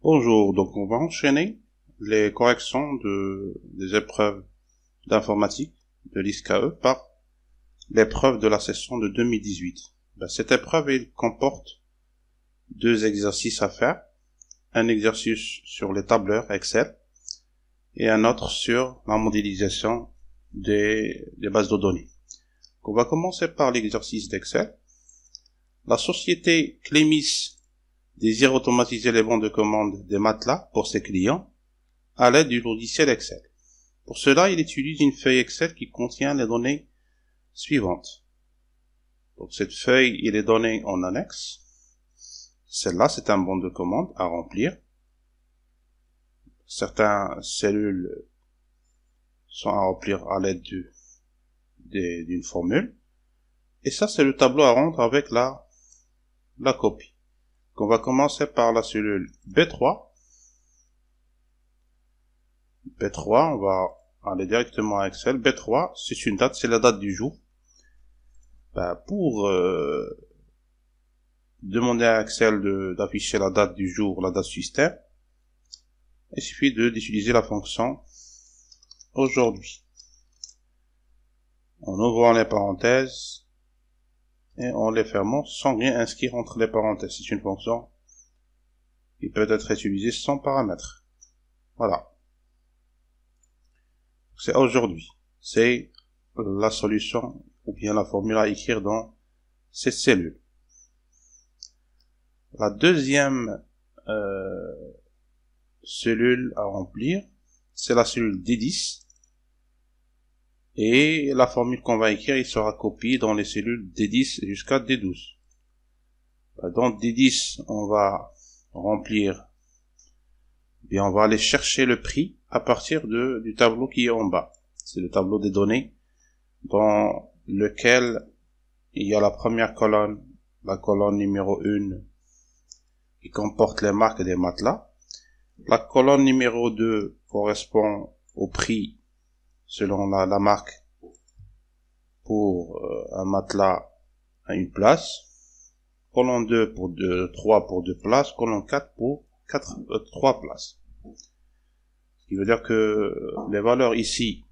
Bonjour, donc on va enchaîner les corrections des épreuves d'informatique de l'ISCAE par l'épreuve de la session de 2018. Cette épreuve, elle comporte deux exercices à faire. Un exercice sur les tableurs Excel et un autre sur la modélisation des bases de données. On va commencer par l'exercice d'Excel. La société Clémis désire automatiser les bons de commande des matelas pour ses clients à l'aide du logiciel Excel. Pour cela, il utilise une feuille Excel qui contient les données suivantes. Donc cette feuille, il est donné en annexe. Celle-là, c'est un bon de commande à remplir. Certaines cellules sont à remplir à l'aide d'une formule. Et ça, c'est le tableau à rendre avec la copie. Donc on va commencer par la cellule B3. B3, on va aller directement à Excel. B3, c'est une date, c'est la date du jour. Pour demander à Excel d'afficher la date du jour, la date système, il suffit d'utiliser la fonction aujourd'hui. En ouvrant les parenthèses et en les fermant sans rien inscrire entre les parenthèses. C'est une fonction qui peut être utilisée sans paramètres. Voilà. C'est aujourd'hui. C'est la solution ou bien la formule à écrire dans cette cellule. La deuxième cellule à remplir, c'est la cellule D10. Et la formule qu'on va écrire, il sera copiée dans les cellules D10 jusqu'à D12. Dans D10, on va remplir, bien on va aller chercher le prix à partir du tableau qui est en bas. C'est le tableau des données dans lequel il y a la première colonne, la colonne numéro 1 qui comporte les marques des matelas. La colonne numéro 2 correspond au prix selon la marque pour un matelas à une place. Colonne 2 pour 3 pour 2 places. Colonne 4 pour 3 places. Ce qui veut dire que les valeurs ici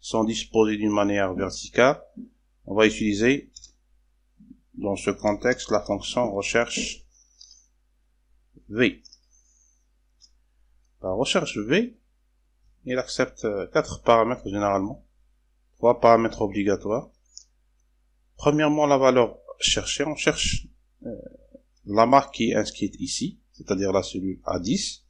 sont disposées d'une manière verticale. On va utiliser dans ce contexte la fonction recherche V. La recherche V, il accepte 4 paramètres généralement, 3 paramètres obligatoires. Premièrement, la valeur cherchée, on cherche la marque qui est inscrite ici, c'est-à-dire la cellule A10.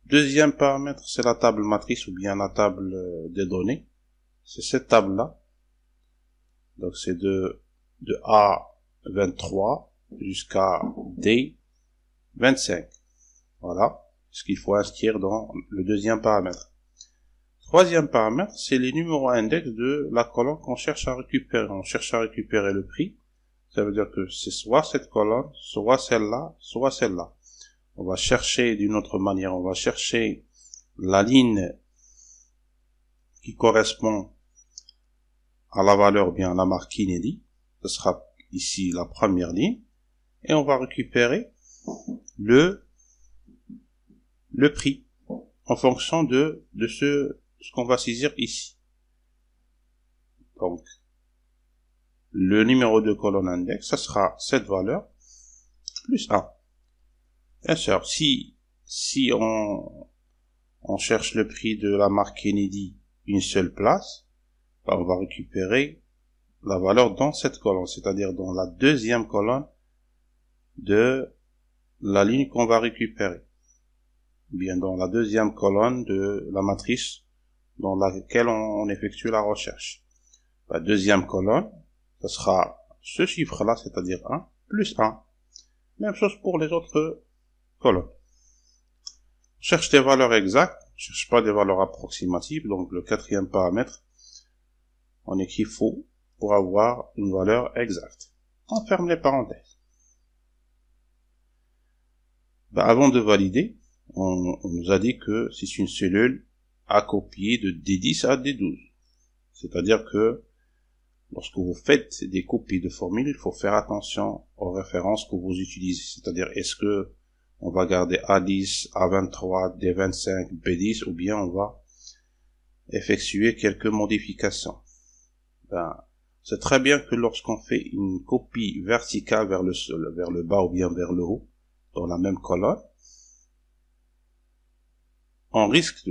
Deuxième paramètre, c'est la table matrice ou bien la table des données. C'est cette table-là. Donc c'est de A23 jusqu'à D25. Voilà ce qu'il faut inscrire dans le deuxième paramètre. Troisième paramètre, c'est les numéros index de la colonne qu'on cherche à récupérer. On cherche à récupérer le prix. Ça veut dire que c'est soit cette colonne, soit celle-là, soit celle-là. On va chercher d'une autre manière. On va chercher la ligne qui correspond à la valeur, bien à la marque inédit. Ce sera ici la première ligne. Et on va récupérer le prix en fonction de ce qu'on va saisir ici. Donc, le numéro de colonne index, ça sera cette valeur plus 1. Bien sûr, si on cherche le prix de la marque Kennedy une seule place, on va récupérer la valeur dans cette colonne, c'est-à-dire dans la deuxième colonne de la ligne qu'on va récupérer. Bien dans la deuxième colonne de la matrice dans laquelle on effectue la recherche. La deuxième colonne, ce sera ce chiffre-là, c'est-à-dire 1, plus 1. Même chose pour les autres colonnes. On cherche des valeurs exactes, on ne cherche pas des valeurs approximatives, donc le quatrième paramètre, on écrit faux pour avoir une valeur exacte. On ferme les parenthèses. Avant de valider, on nous a dit que c'est une cellule à copier de D10 à D12. C'est-à-dire que lorsque vous faites des copies de formules, il faut faire attention aux références que vous utilisez. C'est-à-dire, est-ce que on va garder A10, A23, D25, B10, ou bien on va effectuer quelques modifications. C'est très bien que lorsqu'on fait une copie verticale vers le bas ou bien vers le haut, dans la même colonne, on risque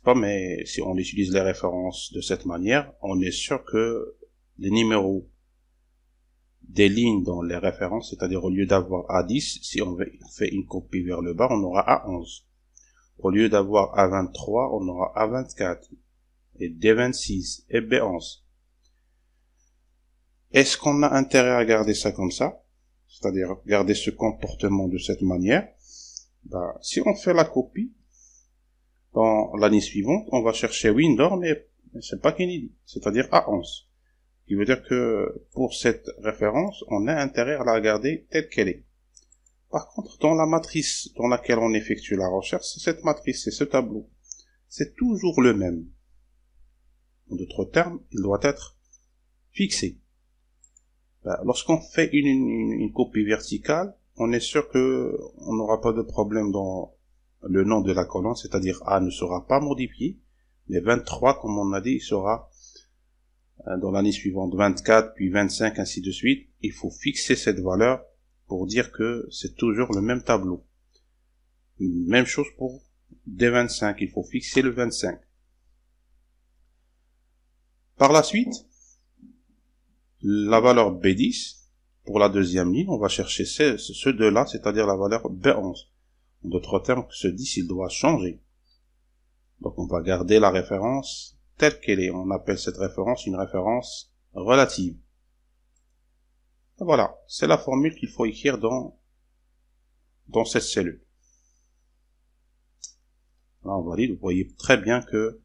pas, mais si on utilise les références de cette manière, on est sûr que les numéros des lignes dans les références, c'est-à-dire au lieu d'avoir A10, si on fait une copie vers le bas, on aura A11. Au lieu d'avoir A23, on aura A24, et D26, et B11. Est-ce qu'on a intérêt à garder ça comme ça? C'est-à-dire garder ce comportement de cette manière? Si on fait la copie, dans l'année suivante, on va chercher Windor, mais c'est pas Kennedy, c'est-à-dire A11. Ce qui veut dire que pour cette référence, on a intérêt à la garder telle qu'elle est. Par contre, dans la matrice dans laquelle on effectue la recherche, c'est cette matrice, c'est ce tableau. C'est toujours le même. En d'autres termes, il doit être fixé. Lorsqu'on fait une copie verticale, on est sûr que on n'aura pas de problème dans le nom de la colonne, c'est-à-dire A ne sera pas modifié, mais 23, comme on a dit, il sera dans l'année suivante 24, puis 25, ainsi de suite. Il faut fixer cette valeur pour dire que c'est toujours le même tableau. Même chose pour D25, il faut fixer le 25. Par la suite, la valeur B10, pour la deuxième ligne, on va chercher ce deux-là, c'est-à-dire la valeur B11. En d'autres termes, ce 10, il doit changer. Donc on va garder la référence telle qu'elle est. On appelle cette référence une référence relative. Et voilà, c'est la formule qu'il faut écrire dans cette cellule. Là, on valide. Vous voyez très bien que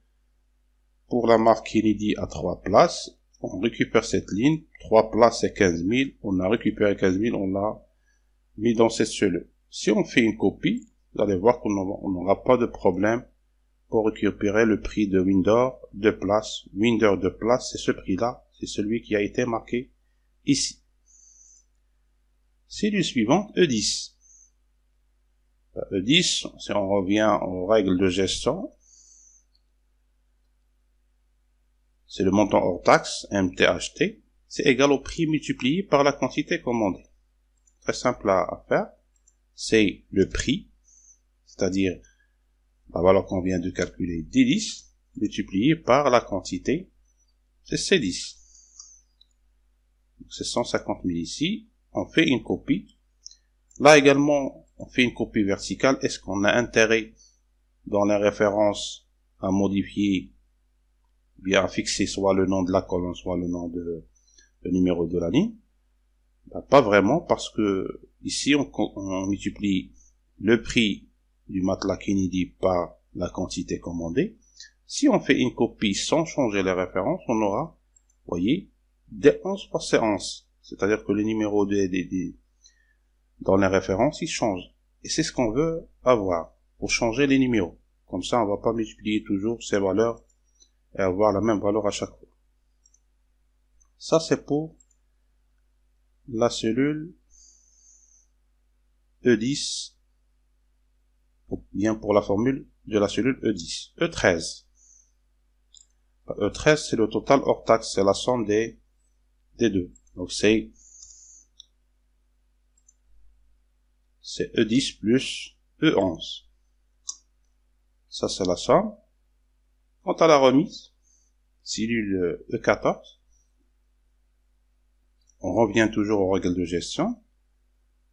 pour la marque Kennedy à 3 places, on récupère cette ligne. 3 places, c'est 15 000. On a récupéré 15 000, on l'a mis dans cette cellule. Si on fait une copie, vous allez voir qu'on n'aura pas de problème pour récupérer le prix de Windor 2 places. Windor 2 places, c'est ce prix-là, c'est celui qui a été marqué ici. Cellule suivante, E10. E10, si on revient aux règles de gestion, c'est le montant hors taxe, MTHT, c'est égal au prix multiplié par la quantité commandée. Très simple à faire. C'est le prix, c'est-à-dire la valeur qu'on vient de calculer, D10, multiplié par la quantité, c'est C10. Donc c'est 150 000 ici. On fait une copie. Là également, on fait une copie verticale. Est-ce qu'on a intérêt dans les références à modifier, bien à fixer soit le nom de la colonne, soit le numéro de la ligne? Pas vraiment, parce que ici on multiplie le prix du matelas Kennedy par la quantité commandée. Si on fait une copie sans changer les références, on aura, vous voyez, D11 par C11. C'est-à-dire que le numéro dans les références, il change. Et c'est ce qu'on veut avoir pour changer les numéros. Comme ça, on va pas multiplier toujours ces valeurs et avoir la même valeur à chaque fois. Ça, c'est pour la cellule E10, ou bien pour la formule de la cellule E10. E13. E13, c'est le total hors taxe, c'est la somme des deux. Donc c'est E10 plus E11. Ça, c'est la somme. Quant à la remise, cellule E14, on revient toujours aux règles de gestion.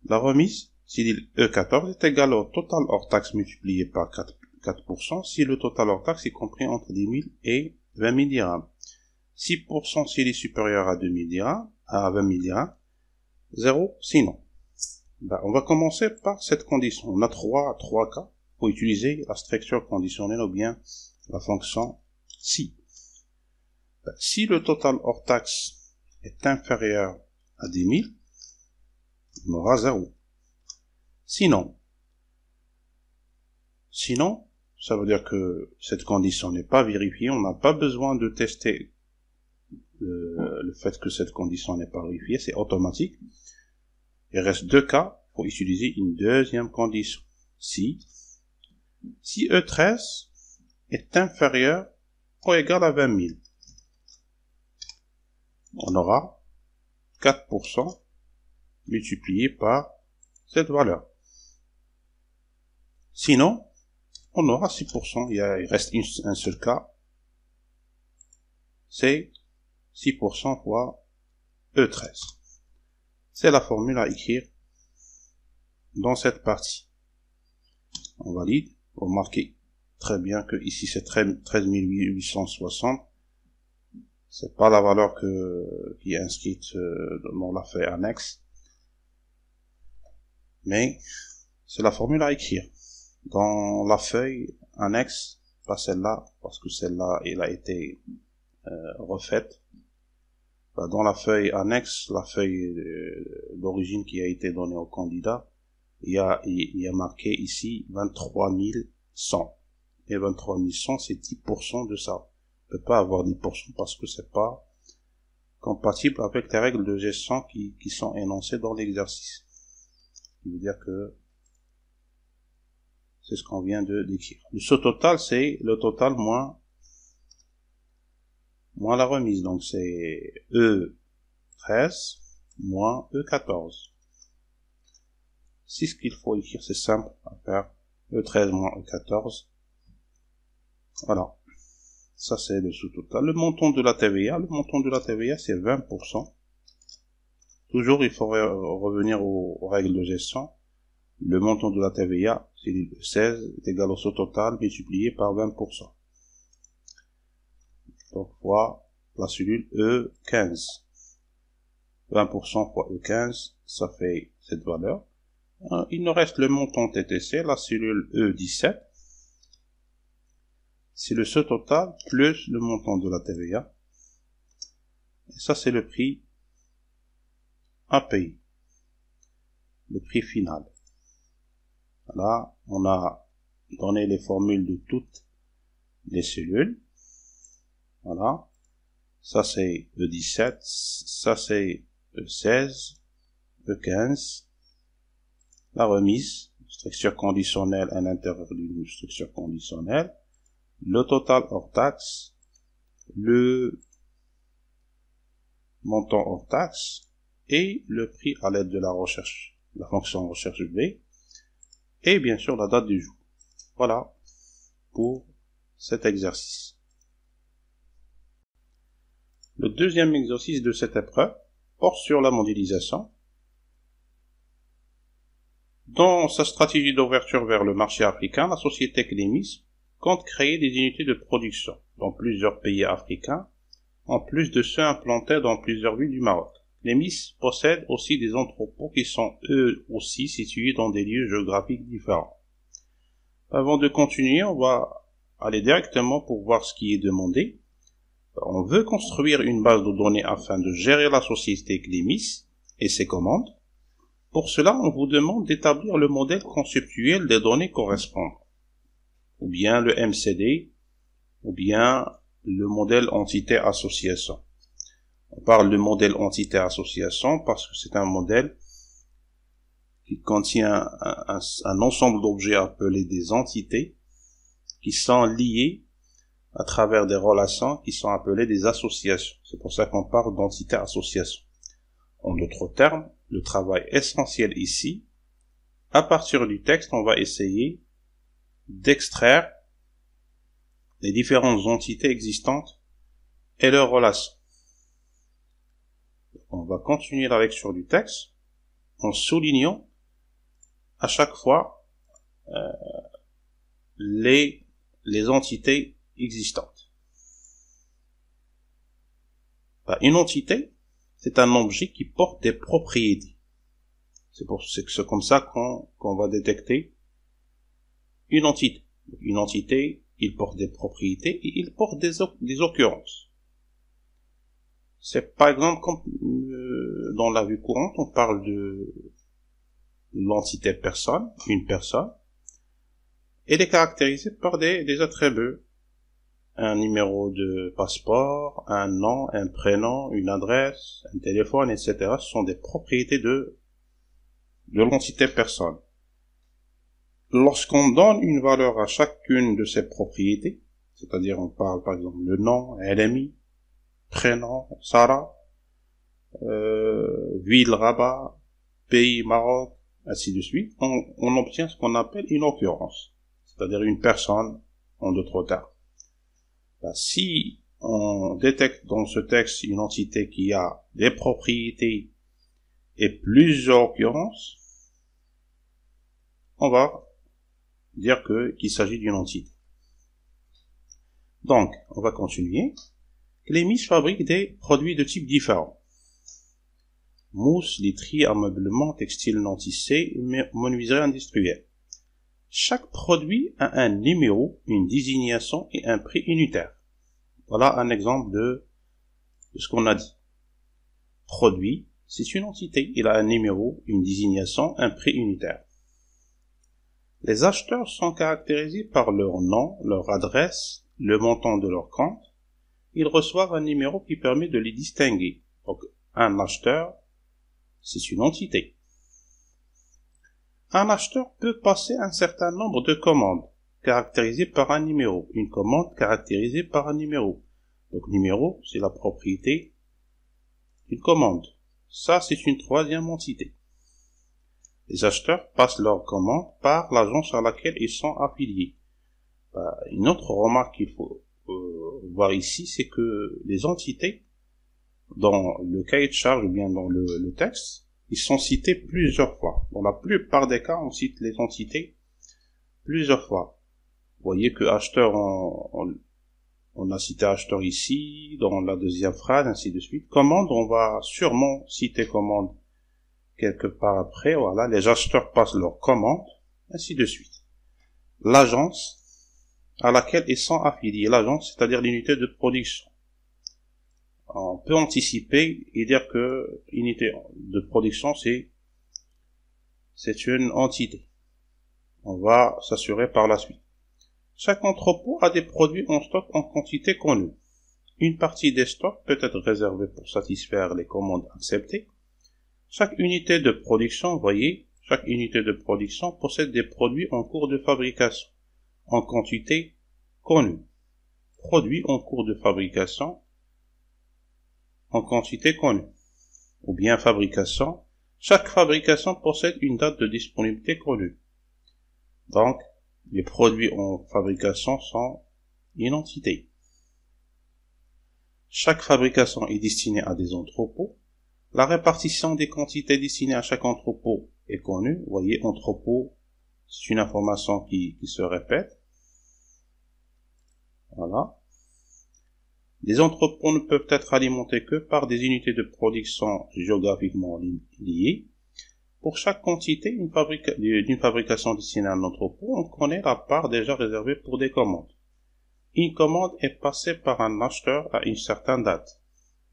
La remise, cellule E14, est égale au total hors taxe multiplié par 4% si le total hors taxe est compris entre 10 000 et 20 000 dirhams. 6% s'il est supérieur à 2 000 dirhams, à 20 000 dirhams. 0 sinon. On va commencer par cette condition. On a trois cas pour utiliser la structure conditionnelle ou bien la fonction si. Si le total hors taxe est inférieur à 10 000, on aura 0. Sinon, ça veut dire que cette condition n'est pas vérifiée. On n'a pas besoin de tester le fait que cette condition n'est pas vérifiée, c'est automatique. Il reste deux cas pour utiliser une deuxième condition. Si E13 est inférieur ou égal à 20 000, on aura 4% multiplié par cette valeur. Sinon, on aura 6%. Il reste un seul cas. C'est 6% fois E13. C'est la formule à écrire dans cette partie. On valide. Vous remarquez très bien que ici c'est 13 860. C'est pas la valeur qui est inscrite dans la feuille annexe. Mais c'est la formule à écrire. Dans la feuille annexe, pas celle-là, parce que celle-là, elle a été refaite. Dans la feuille annexe, la feuille d'origine qui a été donnée au candidat, il y a marqué ici 23 100. Et 23 100, c'est 10% de ça. On ne peut pas avoir 10% parce que c'est pas compatible avec les règles de gestion qui sont énoncées dans l'exercice. Ce qui veut dire que c'est ce qu'on vient de décrire. Ce total, c'est le total moins la remise. Donc c'est E13 moins E14. Si ce qu'il faut écrire, c'est simple à faire. E13 moins E14. Voilà. Ça, c'est le sous-total. Le montant de la TVA. Le montant de la TVA, c'est 20%. Toujours, il faut revenir aux règles de gestion. Le montant de la TVA, c'est 16, est égal au sous-total multiplié par 20%. Donc, fois la cellule E15. 20% fois E15, ça fait cette valeur. Il nous reste le montant TTC, la cellule E17. C'est le sous-total plus le montant de la TVA. Et ça, c'est le prix à payer. Le prix final. Là, on a donné les formules de toutes les cellules. Voilà. Ça, c'est E17. Ça, c'est E16. E15. La remise. Structure conditionnelle à l'intérieur d'une structure conditionnelle. Le total hors taxe. Le montant hors taxe. Et le prix à l'aide de la recherche. La fonction recherche B. Et bien sûr la date du jour. Voilà pour cet exercice. Le deuxième exercice de cette épreuve porte sur la mondialisation. Dans sa stratégie d'ouverture vers le marché africain, la société Clémis compte créer des unités de production dans plusieurs pays africains, en plus de ceux implantés dans plusieurs villes du Maroc. Clémis possède aussi des entrepôts qui sont eux aussi situés dans des lieux géographiques différents. Avant de continuer, on va aller directement pour voir ce qui est demandé. On veut construire une base de données afin de gérer la société Clémis et ses commandes. Pour cela, on vous demande d'établir le modèle conceptuel des données correspondantes, ou bien le MCD, ou bien le modèle entité-association. On parle de modèle entité-association parce que c'est un modèle qui contient un ensemble d'objets appelés des entités qui sont liés à travers des relations qui sont appelées des associations. C'est pour ça qu'on parle d'entité-association. En d'autres termes, le travail essentiel ici, à partir du texte, on va essayer d'extraire les différentes entités existantes et leurs relations. On va continuer la lecture du texte en soulignant à chaque fois les entités existantes. Une entité, c'est un objet qui porte des propriétés. C'est comme ça qu'on va détecter une entité. Une entité, il porte des propriétés et il porte des occurrences. C'est par exemple comme dans la vie courante, on parle de l'entité personne, une personne. Elle est caractérisée par des attributs un numéro de passeport, un nom, un prénom, une adresse, un téléphone, etc. Ce sont des propriétés de l'entité personne. Lorsqu'on donne une valeur à chacune de ces propriétés, c'est-à-dire on parle par exemple le nom, LMI, prénom, Sarah, ville Rabat, pays Maroc, ainsi de suite, on obtient ce qu'on appelle une occurrence, c'est-à-dire une personne en d'autres termes. Si on détecte dans ce texte une entité qui a des propriétés et plusieurs occurrences, on va dire qu'il s'agit d'une entité. Donc, on va continuer. Clémis fabrique des produits de types différents. Mousse, literie, ameublement, textile non tissé, menuiserie industrielle. Chaque produit a un numéro, une désignation et un prix unitaire. Voilà un exemple de ce qu'on a dit. Produit, c'est une entité. Il a un numéro, une désignation, un prix unitaire. Les acheteurs sont caractérisés par leur nom, leur adresse, le montant de leur compte. Ils reçoivent un numéro qui permet de les distinguer. Donc, un acheteur, c'est une entité. Un acheteur peut passer un certain nombre de commandes, caractérisées par un numéro. Une commande caractérisée par un numéro. Donc, numéro, c'est la propriété d'une commande. Ça, c'est une troisième entité. Les acheteurs passent leurs commandes par l'agence à laquelle ils sont affiliés. Une autre remarque qu'il faut voir ici, c'est que les entités, dans le cahier de charge ou bien dans le texte, ils sont cités plusieurs fois. Dans la plupart des cas, on cite les entités plusieurs fois. Vous voyez que acheteur, on a cité acheteur ici, dans la deuxième phrase, ainsi de suite. Commande, on va sûrement citer commande quelque part après. Voilà, les acheteurs passent leurs commandes, ainsi de suite. L'agence à laquelle ils sont affiliés. L'agence, c'est-à-dire l'unité de production. On peut anticiper et dire que l'unité de production, c'est une entité. On va s'assurer par la suite. Chaque entrepôt a des produits en stock en quantité connue. Une partie des stocks peut être réservée pour satisfaire les commandes acceptées. Chaque unité de production, voyez, chaque unité de production possède des produits en cours de fabrication, en quantité connue. Produits en cours de fabrication, en quantité connue. Ou bien fabrication. Chaque fabrication possède une date de disponibilité connue. Donc, les produits en fabrication sont une entité. Chaque fabrication est destinée à des entrepôts. La répartition des quantités destinées à chaque entrepôt est connue. Vous voyez, entrepôt, c'est une information qui se répète. Voilà. Les entrepôts ne peuvent être alimentés que par des unités de production géographiquement liées. Pour chaque quantité d'une fabrication destinée à un entrepôt, on connaît la part déjà réservée pour des commandes. Une commande est passée par un acheteur à une certaine date.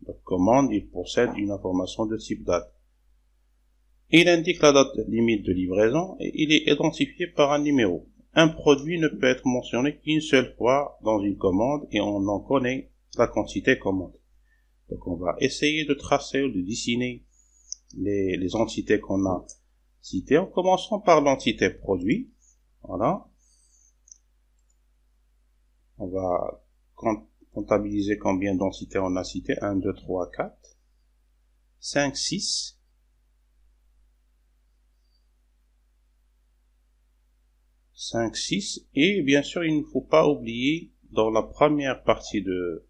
La commande, il possède une information de type date. Il indique la date limite de livraison et il est identifié par un numéro. Un produit ne peut être mentionné qu'une seule fois dans une commande et on en connaît la quantité commande. Donc on va essayer de tracer ou de dessiner les entités qu'on a citées en commençant par l'entité produit. Voilà. On va comptabiliser combien d'entités on a citées. 1, 2, 3, 4, 5, 6. 5, 6. Et bien sûr, il ne faut pas oublier dans la première partie de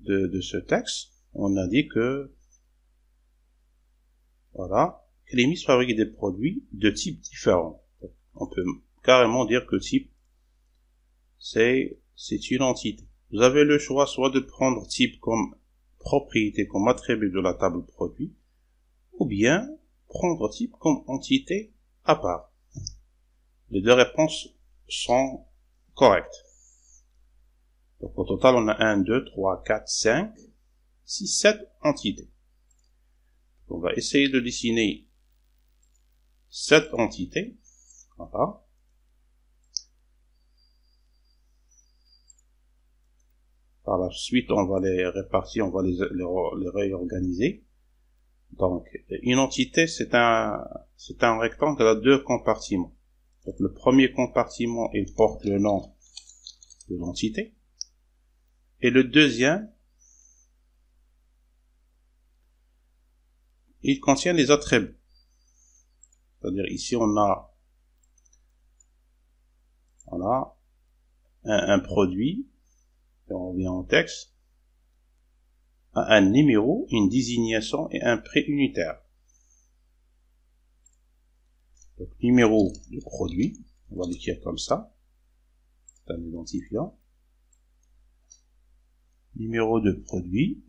ce texte, on a dit que voilà, Clémis fabrique des produits de types différents. On peut carrément dire que type, c'est une entité. Vous avez le choix soit de prendre type comme propriété, comme attribut de la table produit, ou bien prendre type comme entité à part. Les deux réponses sont correctes. Donc au total, on a 1, 2, 3, 4, 5, 6, 7 entités. On va essayer de dessiner cette entité. Voilà. Par la suite, on va les répartir, on va les réorganiser. Donc, une entité, c'est un rectangle à deux compartiments. Donc, le premier compartiment, il porte le nom de l'entité. Et le deuxième, il contient les attributs. C'est-à-dire, ici, on a un produit, et on revient au texte, un numéro, une désignation et un prix unitaire. Donc, numéro de produit, on va l'écrire comme ça, c'est un identifiant. Numéro de produit,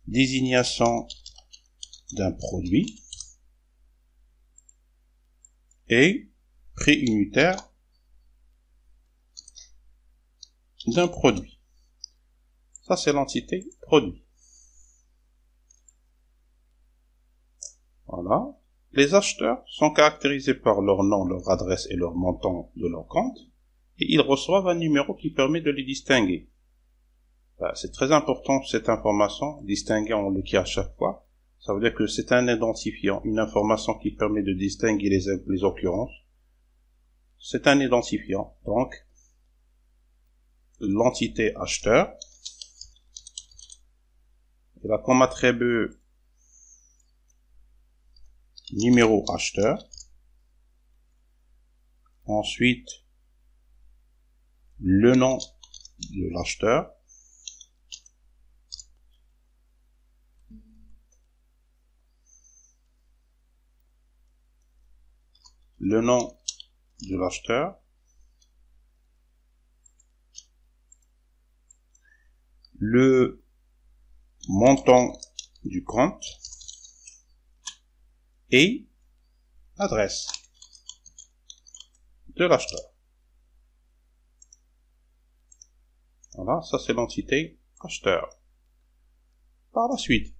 désignation d'un produit et prix unitaire d'un produit. Ça, c'est l'entité produit. Voilà. Les acheteurs sont caractérisés par leur nom, leur adresse et leur montant de leur compte, et ils reçoivent un numéro qui permet de les distinguer. C'est très important cette information, distinguer, on l'écrit à chaque fois. Ça veut dire que c'est un identifiant, une information qui permet de distinguer les occurrences. C'est un identifiant, donc l'entité acheteur, il a comme attribut numéro acheteur, ensuite le nom de l'acheteur, le nom de l'acheteur, le montant du compte et l'adresse de l'acheteur. Voilà, ça c'est l'entité acheteur. Par la suite,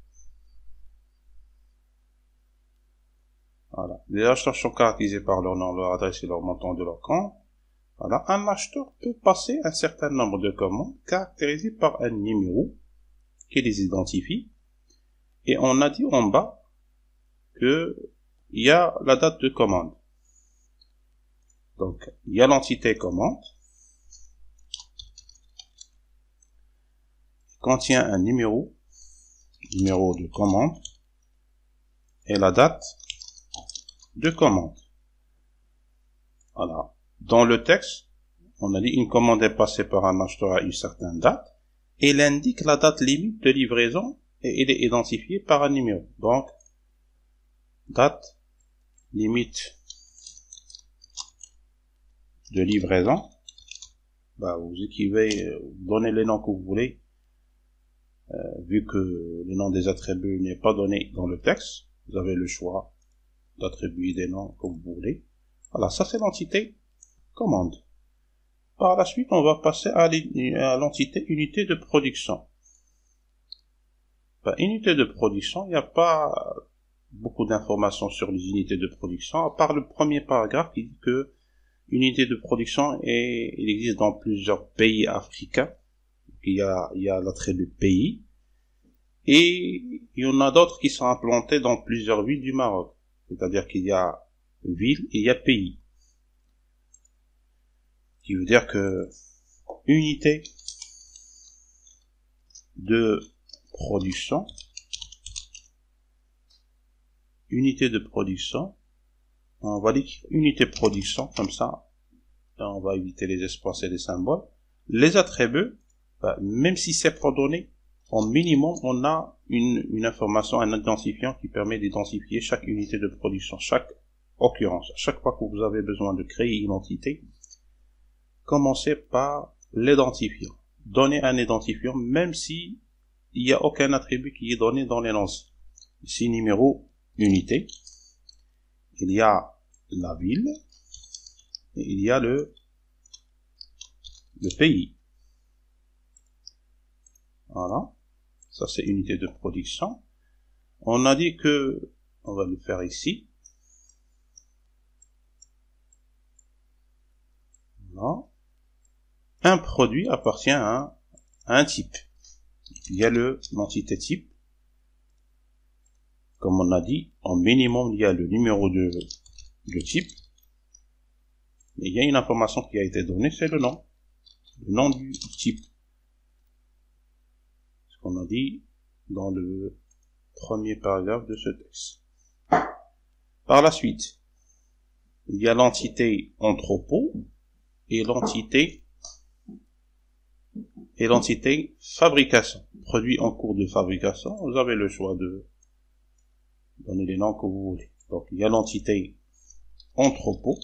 voilà, les acheteurs sont caractérisés par leur nom, leur adresse et leur montant de leur compte. Voilà, un acheteur peut passer un certain nombre de commandes caractérisées par un numéro qui les identifie. Et on a dit en bas que il y a la date de commande. Donc, il y a l'entité commande, qui contient un numéro de commande, et la date de commande. Voilà. Dans le texte, on a dit une commande est passée par un acheteur à une certaine date, et il indique la date limite de livraison, et il est identifié par un numéro. Donc, date limite de livraison, vous écrivez, vous donnez les noms que vous voulez, vu que le nom des attributs n'est pas donné dans le texte, vous avez le choix d'attribuer des noms que vous voulez. Voilà, ça c'est l'entité commande. Par la suite, on va passer à l'entité unité de production. Unité de production, il n'y a pas beaucoup d'informations sur les unités de production, à part le premier paragraphe qui dit que unité de production il existe dans plusieurs pays africains. Il y a l'attribut pays, et il y en a d'autres qui sont implantés dans plusieurs villes du Maroc. C'est-à-dire qu'il y a ville et il y a pays. Ce qui veut dire que unité de production, on va dire unité de production, comme ça, on va éviter les espaces et les symboles. Les attributs, même si c'est pas donné, au minimum, on a une information, un identifiant qui permet d'identifier chaque unité de production, chaque occurrence. À chaque fois que vous avez besoin de créer une entité, commencez par l'identifiant. Donnez un identifiant, même si il n'y a aucun attribut qui est donné dans l'énoncé. Ici, numéro, unité. Il y a la ville, et il y a le pays. Voilà. Ça, c'est unité de production. On a dit que, on va le faire ici. Voilà. un produit appartient à un type. Il y a l'entité type. Comme on a dit, en minimum, il y a le numéro de type. Mais il y a une information qui a été donnée, c'est le nom du type. Ce qu'on a dit dans le premier paragraphe de ce texte. Par la suite, il y a l'entité entrepôt et l'entité fabrication. Produit en cours de fabrication, vous avez le choix de donner les noms que vous voulez. Donc, il y a l'entité entrepôt.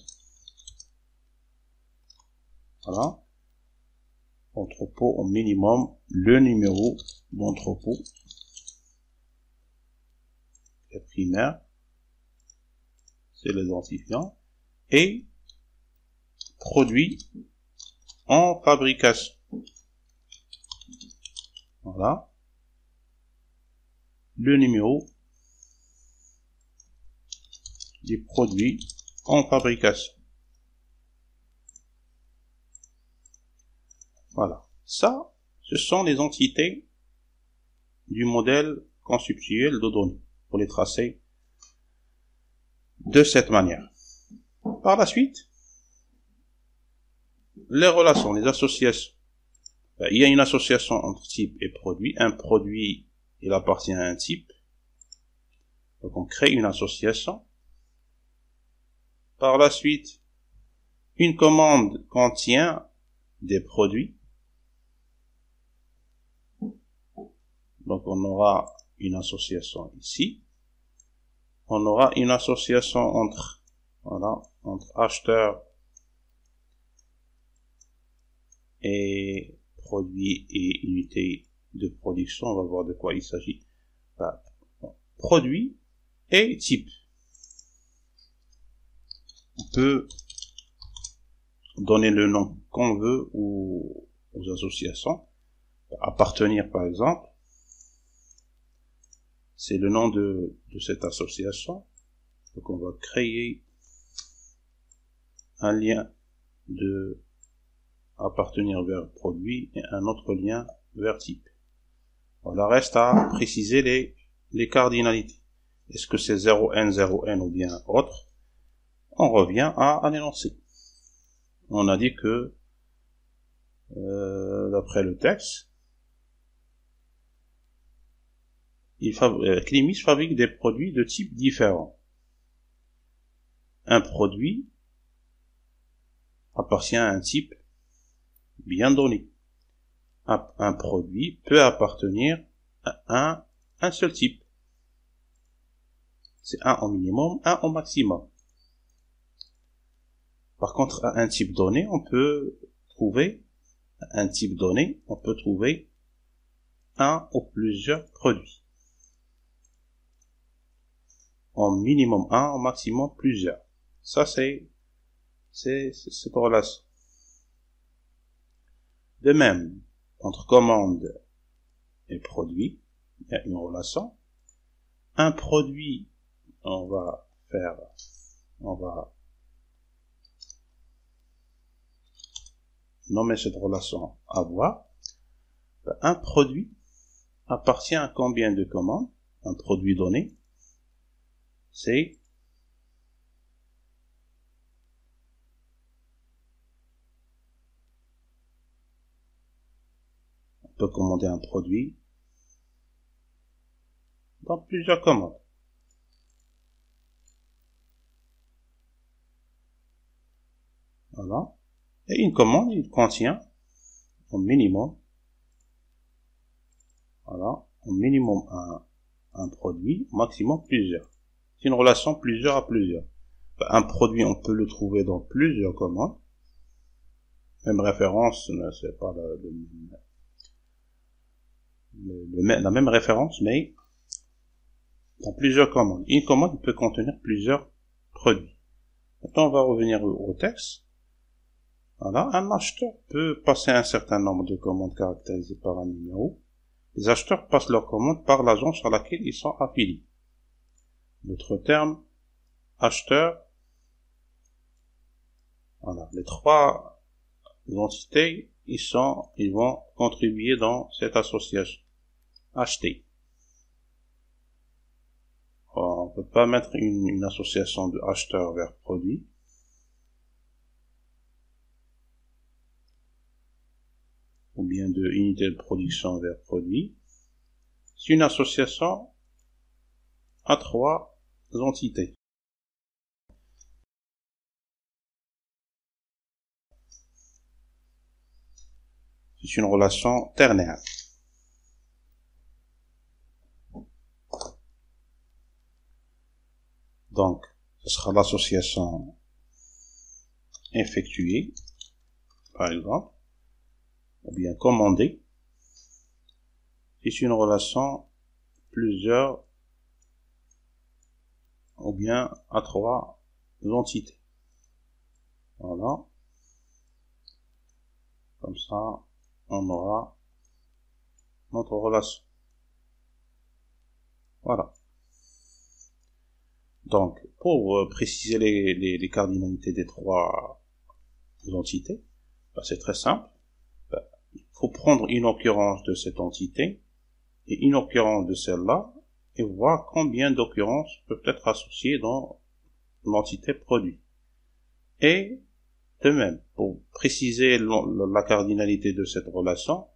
Voilà. Entrepôt au minimum, le numéro d'entrepôt. Le primaire, c'est l'identifiant. Et produit en fabrication. Voilà. Le numéro des produits en fabrication. Voilà. Ça, ce sont les entités du modèle conceptuel de données, pour les tracer de cette manière. Par la suite, les relations, les associations. Il y a une association entre type et produit. Un produit, il appartient à un type. Donc on crée une association. Par la suite, une commande contient des produits. Donc on aura une association ici. On aura une association entre acheteur et produit et unité de production. On va voir de quoi il s'agit. Produit et type. On peut donner le nom qu'on veut aux associations. Appartenir, par exemple, c'est le nom de cette association. Donc on va créer un lien de appartenir vers produit et un autre lien vers type. Voilà, reste à préciser les cardinalités. Est-ce que c'est 0n, 0n ou bien autre? On revient à l'énoncé. On a dit que, d'après le texte, Climis fabrique des produits de types différents. Un produit appartient à un type bien donné. Un produit peut appartenir à un seul type. C'est un au minimum, un au maximum. Par contre, à un type donné, on peut trouver un ou plusieurs produits. En minimum un, au maximum plusieurs. Ça, c'est cette relation. De même, entre commande et produit, il y a une relation. Un produit, on va nommer cette relation avoir. Un produit appartient à combien de commandes? Un produit donné, c'est on peut commander un produit dans plusieurs commandes. Voilà. Et une commande, il contient au minimum, un produit, au maximum plusieurs. C'est une relation plusieurs à plusieurs. Un produit, on peut le trouver dans plusieurs commandes. Même référence, c'est pas la même référence, mais dans plusieurs commandes. Une commande peut contenir plusieurs produits. Maintenant, on va revenir au texte. Voilà, un acheteur peut passer un certain nombre de commandes caractérisées par un numéro. Les acheteurs passent leurs commandes par l'agence à laquelle ils sont affiliés. Notre terme, acheteur, voilà, les trois entités, ils vont contribuer dans cette association. Acheter. On ne peut pas mettre une association de acheteur vers produit. Ou bien de unité de production vers produit. C'est une association à trois entités. C'est une relation ternaire. Donc, ce sera l'association effectuée, par exemple, ou bien commandée. C'est une relation plusieurs, ou bien à trois entités. Voilà. Comme ça, on aura notre relation. Voilà. Donc, pour préciser les cardinalités des trois entités, c'est très simple. Il faut prendre une occurrence de cette entité et une occurrence de celle-là et voir combien d'occurrences peuvent être associées dans l'entité produit. Et de même, pour préciser la cardinalité de cette relation,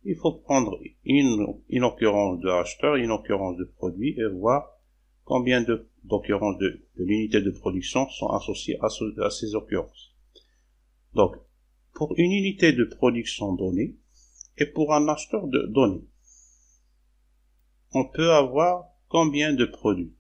il faut prendre une occurrence de acheteur, une occurrence de produit et voir combien d'occurrences de l'unité de production sont associées à ces occurrences. Donc, pour une unité de production donnée et pour un acheteur de données, on peut avoir combien de produits?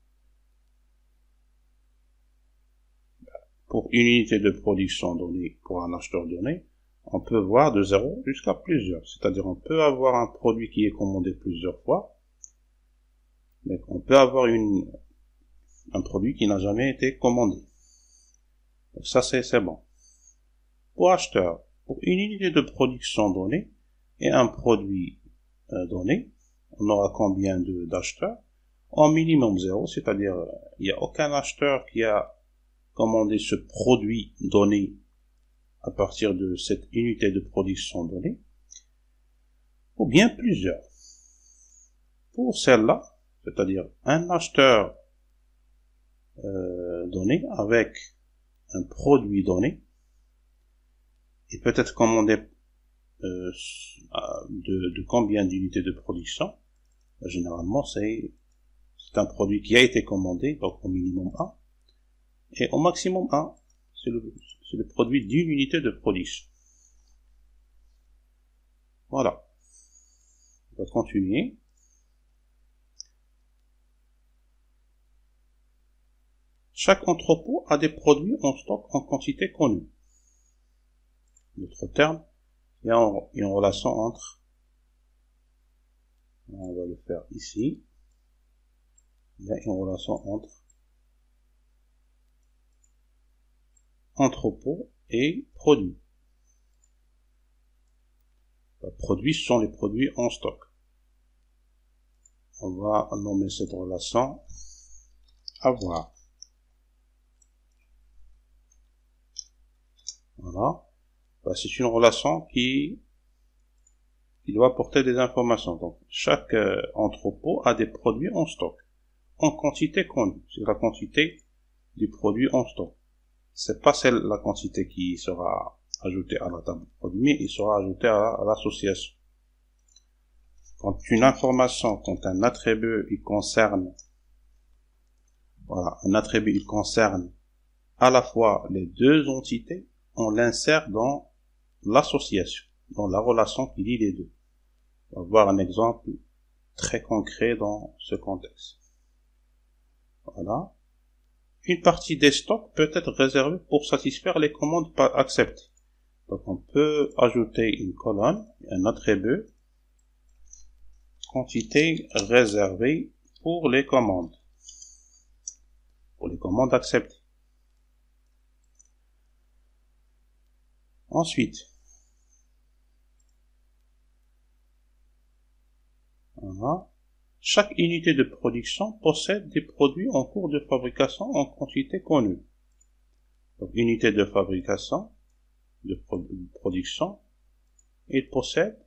Pour une unité de production donnée, pour un acheteur donné, on peut voir de 0 jusqu'à plusieurs. C'est-à-dire, on peut avoir un produit qui est commandé plusieurs fois, mais on peut avoir un produit qui n'a jamais été commandé. Donc ça, c'est bon. Pour acheteur, pour une unité de production donnée et un produit donné, on aura combien d'acheteurs? En minimum 0, c'est-à-dire, il n'y a aucun acheteur qui a commandé ce produit donné à partir de cette unité de production donnée, ou bien plusieurs. Pour celle-là, c'est-à-dire un acheteur donné avec un produit donné, et peut-être commandé de combien d'unités de production? Généralement, c'est un produit qui a été commandé, donc au minimum 1, et au maximum 1, c'est le produit d'une unité de production. Voilà. On va continuer. Chaque entrepôt a des produits en stock en quantité connue. D'autres termes, il y a une relation entre, on va le faire ici, il y a une relation entre entrepôt et produit. Les produits sont les produits en stock. On va nommer cette relation avoir. Voilà. C'est une relation qui doit apporter des informations. Donc, chaque entrepôt a des produits en stock, en quantité connue. C'est la quantité du produit en stock. C'est pas la quantité qui sera ajoutée à la table de produit, mais il sera ajouté à l'association. Quand une information, quand un attribut, il concerne, voilà, un attribut, il concerne à la fois les deux entités, on l'insère dans l'association, dans la relation qui lie les deux. On va voir un exemple très concret dans ce contexte. Voilà. Une partie des stocks peut être réservée pour satisfaire les commandes pas acceptées. Donc on peut ajouter une colonne, un attribut, quantité réservée pour les commandes acceptées. Ensuite, voilà. Chaque unité de production possède des produits en cours de fabrication en quantité connue. Donc, unité de fabrication, de production, il possède,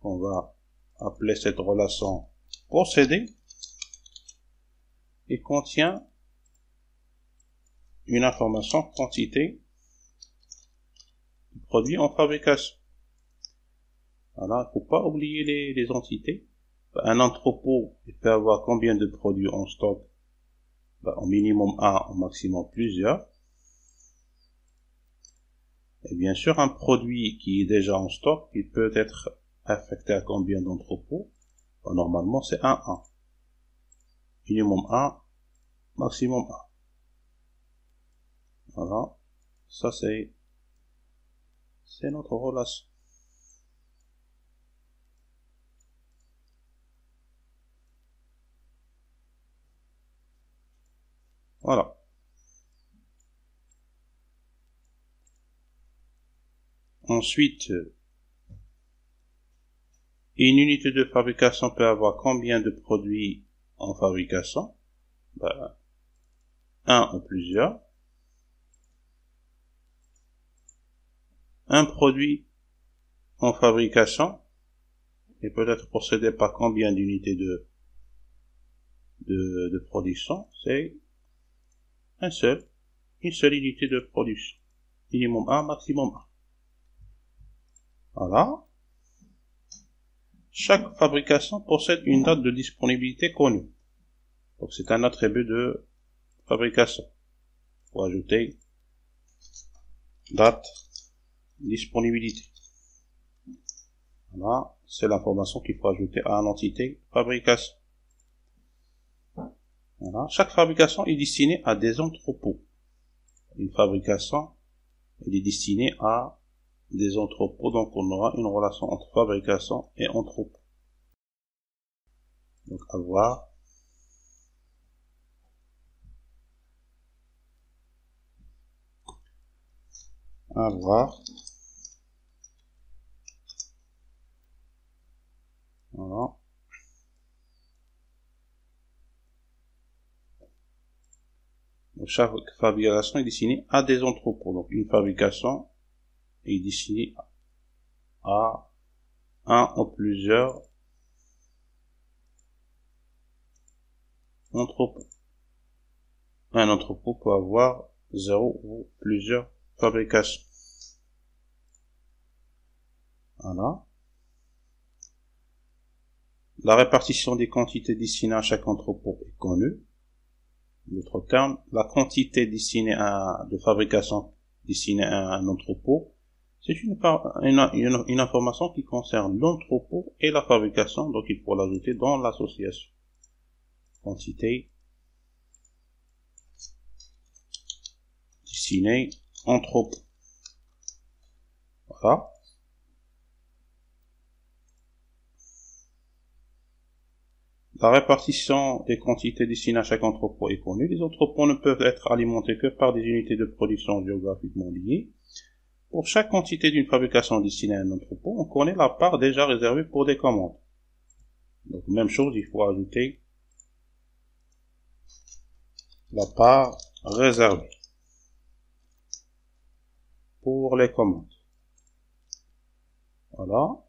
on va appeler cette relation possédé, il contient une information quantité du produit en fabrication. Voilà, il ne faut pas oublier les entités. Un entrepôt, il peut avoir combien de produits en stock? Au minimum un, au maximum plusieurs. Et bien sûr, un produit qui est déjà en stock, il peut être affecté à combien d'entrepôts? Normalement, c'est un. Minimum 1, maximum 1. Voilà. Ça, c'est notre relation. Voilà. Ensuite, une unité de fabrication peut avoir combien de produits en fabrication? Un ou plusieurs. Un produit en fabrication et peut être possédé par combien d'unités de production? C'est une seule unité de production. Minimum 1, maximum 1. Voilà. Chaque fabrication possède une date de disponibilité connue. Donc c'est un attribut de fabrication. Il faut ajouter date, disponibilité. Voilà, c'est l'information qu'il faut ajouter à l'entité fabrication. Voilà. Chaque fabrication est destinée à des entrepôts. Une fabrication est destinée à des entrepôts, donc on aura une relation entre fabrication et entrepôt. Donc avoir voilà. Donc chaque fabrication est destinée à des entrepôts. Donc une fabrication est destinée à un ou plusieurs entrepôts. Un entrepôt peut avoir 0 ou plusieurs fabrications. Voilà. La répartition des quantités destinées à chaque entrepôt est connue. D'autres termes, la quantité destinée de fabrication destinée à un entrepôt, c'est une information qui concerne l'entrepôt et la fabrication, donc il faut l'ajouter dans l'association. Quantité destinée entrepôt. Voilà. La répartition des quantités destinées à chaque entrepôt est connue. Les entrepôts ne peuvent être alimentés que par des unités de production géographiquement liées. Pour chaque quantité d'une fabrication destinée à un entrepôt, on connaît la part déjà réservée pour des commandes. Donc, même chose, il faut ajouter la part réservée pour les commandes. Voilà.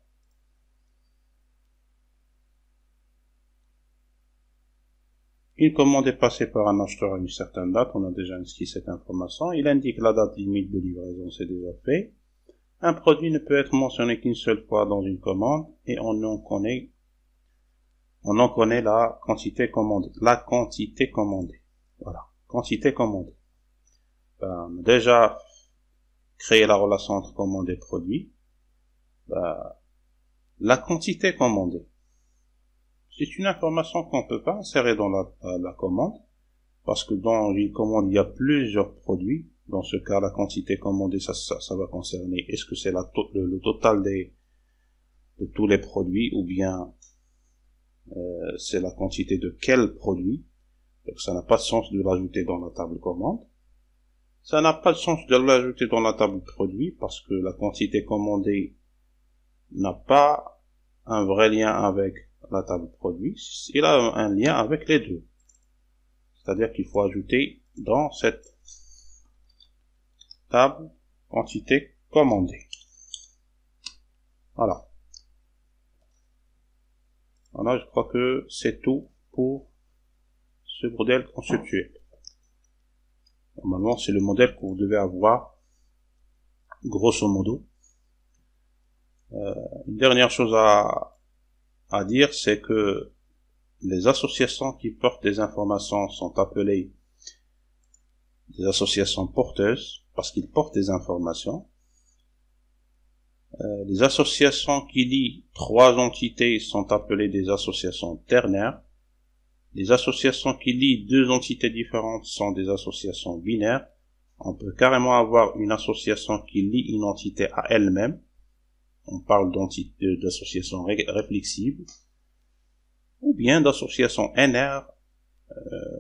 Une commande est passée par un acheteur à une certaine date, on a déjà inscrit cette information. Il indique la date limite de livraison, c'est déjà fait. Un produit ne peut être mentionné qu'une seule fois dans une commande et on en connaît la quantité commandée. La quantité commandée. Voilà. Quantité commandée. On a déjà créé la relation entre commande et produit. La quantité commandée. C'est une information qu'on ne peut pas insérer dans la commande, parce que dans une commande, il y a plusieurs produits. Dans ce cas, la quantité commandée, ça va concerner, est-ce que c'est le total de tous les produits, ou bien c'est la quantité de quel produit. Donc ça n'a pas de sens de l'ajouter dans la table commande. Ça n'a pas de sens de l'ajouter dans la table produit, parce que la quantité commandée n'a pas un vrai lien avec la table produit, il a un lien avec les deux. C'est-à-dire qu'il faut ajouter dans cette table quantité commandée. Voilà. Voilà, je crois que c'est tout pour ce modèle conceptuel. Normalement, c'est le modèle que vous devez avoir, grosso modo. Une dernière chose à dire, c'est que les associations qui portent des informations sont appelées des associations porteuses, parce qu'ils portent des informations. Les associations qui lient 3 entités sont appelées des associations ternaires. Les associations qui lient 2 entités différentes sont des associations binaires. On peut carrément avoir une association qui lie une entité à elle-même. On parle d'association réflexive. Ou bien d'association NR,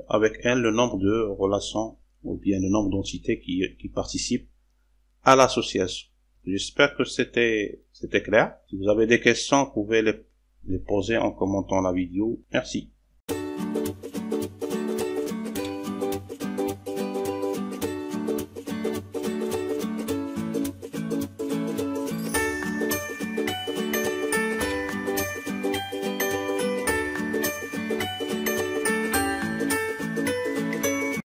avec elle le nombre de relations, ou bien le nombre d'entités qui participent à l'association. J'espère que c'était clair. Si vous avez des questions, vous pouvez les poser en commentant la vidéo. Merci.